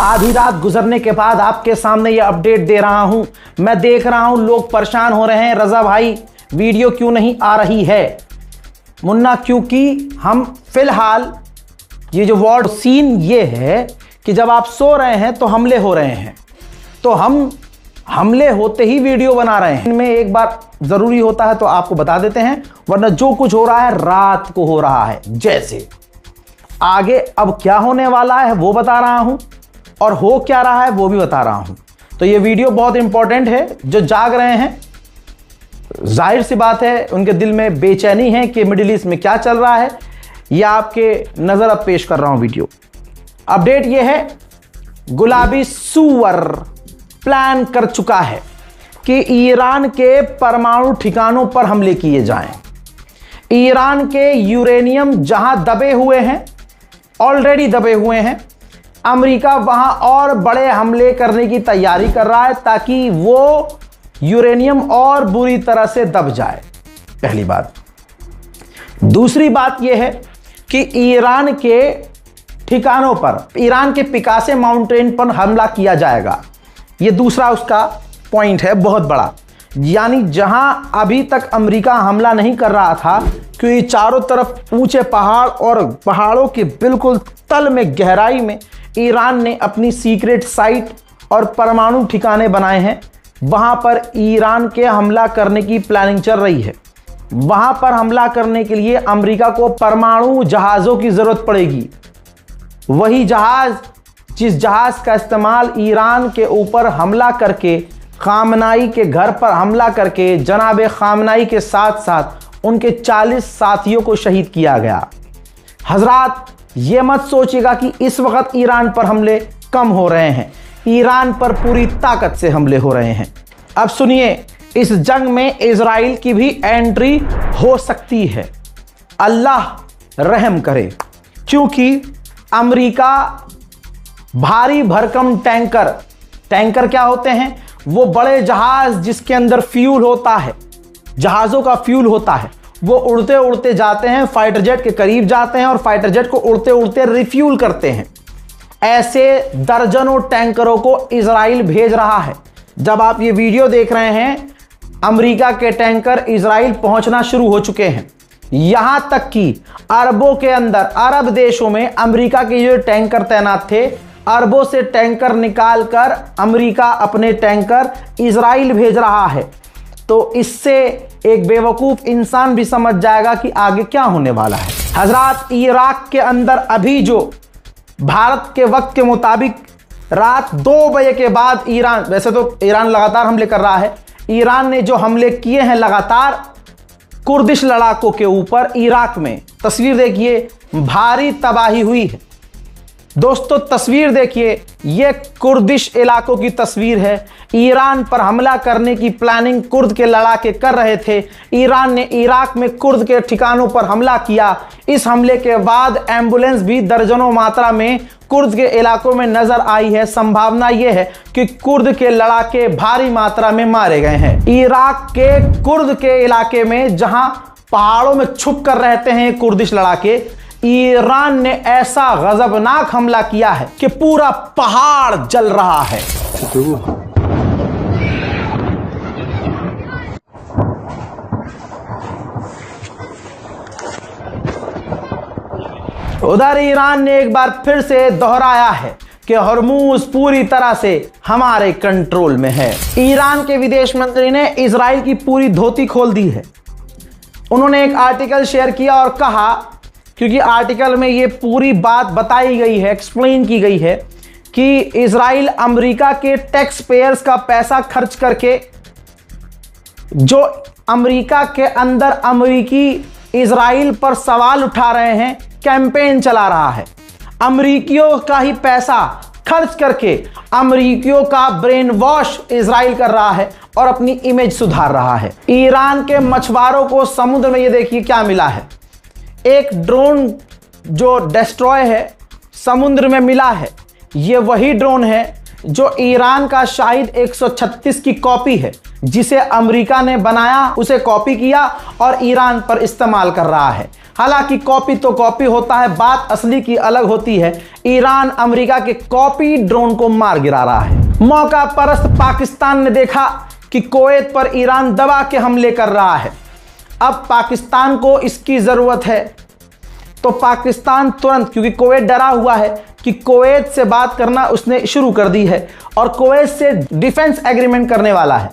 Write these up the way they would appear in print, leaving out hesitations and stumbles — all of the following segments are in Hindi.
आधी रात गुजरने के बाद आपके सामने ये अपडेट दे रहा हूं। मैं देख रहा हूं लोग परेशान हो रहे हैं, रजा भाई वीडियो क्यों नहीं आ रही है। मुन्ना, क्योंकि हम फिलहाल ये जो वार्ड सीन ये है कि जब आप सो रहे हैं तो हमले हो रहे हैं, तो हम हमले होते ही वीडियो बना रहे हैं। इनमें एक बार जरूरी होता है तो आपको बता देते हैं, वरना जो कुछ हो रहा है रात को हो रहा है। जैसे आगे अब क्या होने वाला है वो बता रहा हूं, और हो क्या रहा है वो भी बता रहा हूं। तो ये वीडियो बहुत इंपॉर्टेंट है। जो जाग रहे हैं, जाहिर सी बात है उनके दिल में बेचैनी है कि मिडिल ईस्ट में क्या चल रहा है। यह आपके नजर अब पेश कर रहा हूं वीडियो। अपडेट यह है, गुलाबी सुअर प्लान कर चुका है कि ईरान के परमाणु ठिकानों पर हमले किए जाएं। ईरान के यूरेनियम जहां दबे हुए हैं, ऑलरेडी दबे हुए हैं, अमेरिका वहां और बड़े हमले करने की तैयारी कर रहा है ताकि वो यूरेनियम और बुरी तरह से दब जाए। पहली बात। दूसरी बात यह है कि ईरान के ठिकानों पर, ईरान के पिकासे माउंटेन पर हमला किया जाएगा। यह दूसरा उसका पॉइंट है बहुत बड़ा। यानी जहां अभी तक अमेरिका हमला नहीं कर रहा था, क्योंकि चारों तरफ ऊंचे पहाड़ और पहाड़ों के बिल्कुल तल में गहराई में ईरान ने अपनी सीक्रेट साइट और परमाणु ठिकाने बनाए हैं। वहां पर ईरान के हमला करने की प्लानिंग चल रही है। वहां पर हमला करने के लिए अमेरिका को परमाणु जहाज़ों की जरूरत पड़ेगी। वही जहाज जिस जहाज का इस्तेमाल ईरान के ऊपर हमला करके, खामनाई के घर पर हमला करके जनाब खामनाई के साथ साथ उनके 40 साथियों को शहीद किया गया। हजरात, ये मत सोचिएगा कि इस वक्त ईरान पर हमले कम हो रहे हैं। ईरान पर पूरी ताकत से हमले हो रहे हैं। अब सुनिए, इस जंग में इजराइल की भी एंट्री हो सकती है। अल्लाह रहम करे, क्योंकि अमेरिका भारी भरकम टैंकर क्या होते हैं? वो बड़े जहाज जिसके अंदर फ्यूल होता है, जहाज़ों का फ्यूल होता है। वो उड़ते उड़ते जाते हैं, फाइटर जेट के करीब जाते हैं और फाइटर जेट को उड़ते उड़ते रिफ्यूल करते हैं। ऐसे दर्जनों टैंकरों को इजराइल भेज रहा है। जब आप ये वीडियो देख रहे हैं, अमेरिका के टैंकर इजराइल पहुंचना शुरू हो चुके हैं। यहां तक कि अरबों के अंदर, अरब देशों में अमेरिका के जो टैंकर तैनात थे, अरबों से टैंकर निकालकर अमेरिका अपने टैंकर इजराइल भेज रहा है। तो इससे एक बेवकूफ इंसान भी समझ जाएगा कि आगे क्या होने वाला है। हजरात, इराक के अंदर अभी जो भारत के वक्त के मुताबिक रात 2 बजे के बाद ईरान, वैसे तो ईरान लगातार हमले कर रहा है, ईरान ने जो हमले किए हैं लगातार कुर्दिश लड़ाकों के ऊपर इराक में, तस्वीर देखिए, भारी तबाही हुई है। दोस्तों तस्वीर देखिए, यह कुर्दिश इलाकों की तस्वीर है। ईरान पर हमला करने की प्लानिंग कुर्द के लड़ाके कर रहे थे। ईरान ने इराक में कुर्द के ठिकानों पर हमला किया। इस हमले के बाद एम्बुलेंस भी दर्जनों मात्रा में कुर्द के इलाकों में नजर आई है। संभावना यह है कि कुर्द के लड़ाके भारी मात्रा में मारे गए हैं। इराक के कुर्द के इलाके में, जहां पहाड़ों में छुप कर रहते हैं कुर्दिश लड़ाके, ईरान ने ऐसा गजबनाक हमला किया है कि पूरा पहाड़ जल रहा है। उधर ईरान ने एक बार फिर से दोहराया है कि हरमुज पूरी तरह से हमारे कंट्रोल में है। ईरान के विदेश मंत्री ने इजराइल की पूरी धोती खोल दी है। उन्होंने एक आर्टिकल शेयर किया और कहा, क्योंकि आर्टिकल में ये पूरी बात बताई गई है, एक्सप्लेन की गई है कि इजराइल अमेरिका के टैक्स पेयर्स का पैसा खर्च करके, जो अमेरिका के अंदर अमेरिकी इजराइल पर सवाल उठा रहे हैं, कैंपेन चला रहा है। अमेरिकियों का ही पैसा खर्च करके अमेरिकियों का ब्रेन वॉश इजराइल कर रहा है और अपनी इमेज सुधार रहा है। ईरान के मछुआरों को समुद्र में, ये देखिए क्या मिला है, एक ड्रोन जो डिस्ट्रॉय है, समुद्र में मिला है। यह वही ड्रोन है जो ईरान का शाहिद 136 की कॉपी है, जिसे अमेरिका ने बनाया, उसे कॉपी किया और ईरान पर इस्तेमाल कर रहा है। हालांकि कॉपी तो कॉपी होता है, बात असली की अलग होती है। ईरान अमेरिका के कॉपी ड्रोन को मार गिरा रहा है। मौका परस्त पाकिस्तान ने देखा कि कुवैत पर ईरान दबा के हमले कर रहा है, अब पाकिस्तान को इसकी जरूरत है, तो पाकिस्तान तुरंत, क्योंकि कुवैत डरा हुआ है कि कुवैत से बात करना उसने शुरू कर दी है और कुवैत से डिफेंस एग्रीमेंट करने वाला है।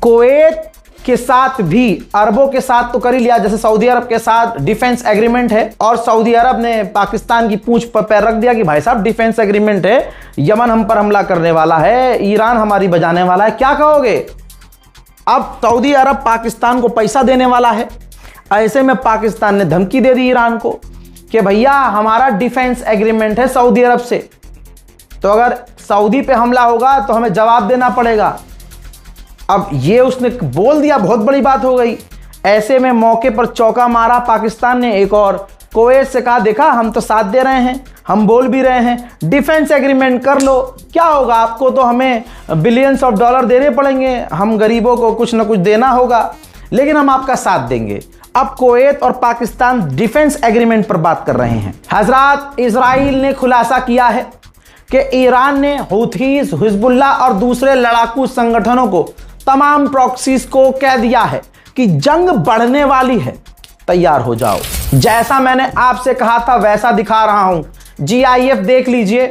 कुवैत के साथ भी, अरबों के साथ तो कर ही लिया, जैसे सऊदी अरब के साथ डिफेंस एग्रीमेंट है और सऊदी अरब ने पाकिस्तान की पूंछ पर पैर रख दिया कि भाई साहब डिफेंस एग्रीमेंट है, यमन हम पर हमला करने वाला है, ईरान हमारी बजाने वाला है, क्या कहोगे। अब सऊदी अरब पाकिस्तान को पैसा देने वाला है। ऐसे में पाकिस्तान ने धमकी दे दी ईरान को कि भैया हमारा डिफेंस एग्रीमेंट है सऊदी अरब से, तो अगर सऊदी पे हमला होगा तो हमें जवाब देना पड़ेगा। अब ये उसने बोल दिया, बहुत बड़ी बात हो गई। ऐसे में मौके पर चौका मारा पाकिस्तान ने एक और, कुवैत से कहा देखा हम तो साथ दे रहे हैं, हम बोल भी रहे हैं डिफेंस एग्रीमेंट कर लो, क्या होगा, आपको तो हमें बिलियंस ऑफ डॉलर देने पड़ेंगे, हम गरीबों को कुछ ना कुछ देना होगा, लेकिन हम आपका साथ देंगे। अब कुवैत और पाकिस्तान डिफेंस एग्रीमेंट पर बात कर रहे हैं। हजरात, इजराइल ने खुलासा किया है कि ईरान ने हूथीज, हिजबुल्लाह और दूसरे लड़ाकू संगठनों को, तमाम प्रॉक्सीज को कह दिया है कि जंग बढ़ने वाली है, तैयार हो जाओ। जैसा मैंने आपसे कहा था वैसा दिखा रहा हूं। GIF देख लीजिए।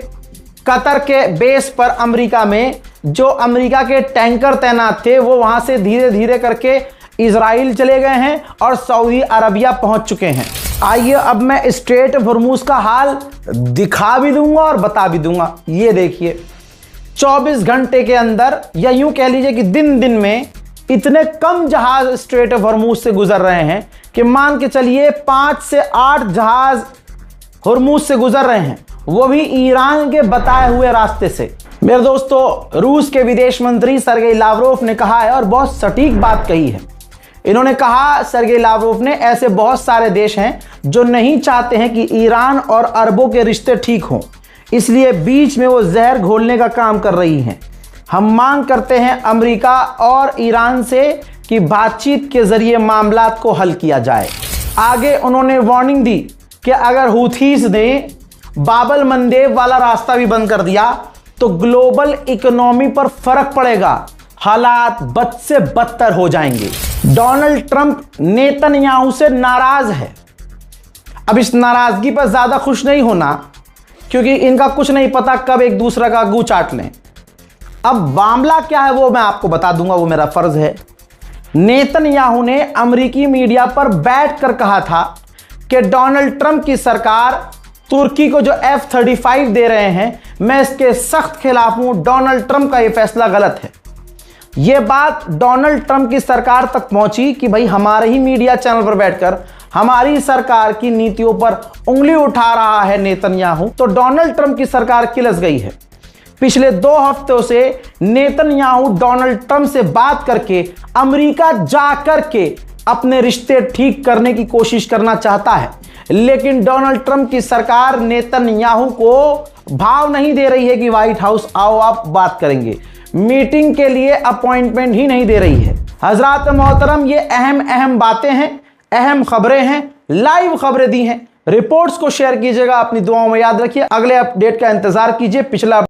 कतर के बेस पर अमेरिका में जो अमेरिका के टैंकर तैनात थे वो वहां से धीरे धीरे करके इजराइल चले गए हैं और सऊदी अरबिया पहुंच चुके हैं। आइए अब मैं स्ट्रेट हॉर्मूज का हाल दिखा भी दूंगा और बता भी दूंगा। ये देखिए, 24 घंटे के अंदर, या यूं कह लीजिए कि दिन दिन में इतने कम जहाज स्ट्रेट हॉर्मूज से गुजर रहे हैं कि मान के चलिए 5 से 8 जहाज हॉर्मूज से गुजर रहे हैं, वो भी ईरान के बताए हुए रास्ते से। मेरे दोस्तों, रूस के विदेश मंत्री सर्गेई लावरोव ने कहा है और बहुत सटीक बात कही है। इन्होंने कहा, सर्गेई लावरोव ने, ऐसे बहुत सारे देश हैं जो नहीं चाहते हैं कि ईरान और अरबों के रिश्ते ठीक हों, इसलिए बीच में वो जहर घोलने का काम कर रही हैं। हम मांग करते हैं अमेरिका और ईरान से कि बातचीत के जरिए मामलात को हल किया जाए। आगे उन्होंने वार्निंग दी कि अगर हूथीज ने बाबल मंदेब वाला रास्ता भी बंद कर दिया तो ग्लोबल इकोनॉमी पर फर्क पड़ेगा, हालात बद से बदतर हो जाएंगे। डोनाल्ड ट्रंप नेतन्याहू से नाराज है। अब इस नाराजगी पर ज्यादा खुश नहीं होना, क्योंकि इनका कुछ नहीं पता कब एक दूसरे का गू चाट लें। अब मामला क्या है वो मैं आपको बता दूंगा, वो मेरा फर्ज है। नेतन्याहू ने अमेरिकी मीडिया पर बैठकर कहा था कि डोनाल्ड ट्रंप की सरकार तुर्की को जो F-35 दे रहे हैं, मैं इसके सख्त खिलाफ हूं, डोनाल्ड ट्रंप का यह फैसला गलत है। यह बात डोनाल्ड ट्रंप की सरकार तक पहुंची कि भाई हमारे ही मीडिया चैनल पर बैठकर हमारी सरकार की नीतियों पर उंगली उठा रहा है नेतन्याहू, तो डोनाल्ड ट्रंप की सरकार किलस गई है। पिछले 2 हफ्तों से नेतन्याहू डोनाल्ड ट्रंप से बात करके अमेरिका जा करके अपने रिश्ते ठीक करने की कोशिश करना चाहता है, लेकिन डोनाल्ड ट्रंप की सरकार नेतन्याहू को भाव नहीं दे रही है कि व्हाइट हाउस आओ आप बात करेंगे, मीटिंग के लिए अपॉइंटमेंट ही नहीं दे रही है। हजरात मोहतरम, ये अहम बातें हैं, अहम खबरें हैं, लाइव खबरें दी हैं। रिपोर्ट्स को शेयर कीजिएगा, अपनी दुआओं में याद रखिए। अगले अपडेट का इंतजार कीजिए। पिछला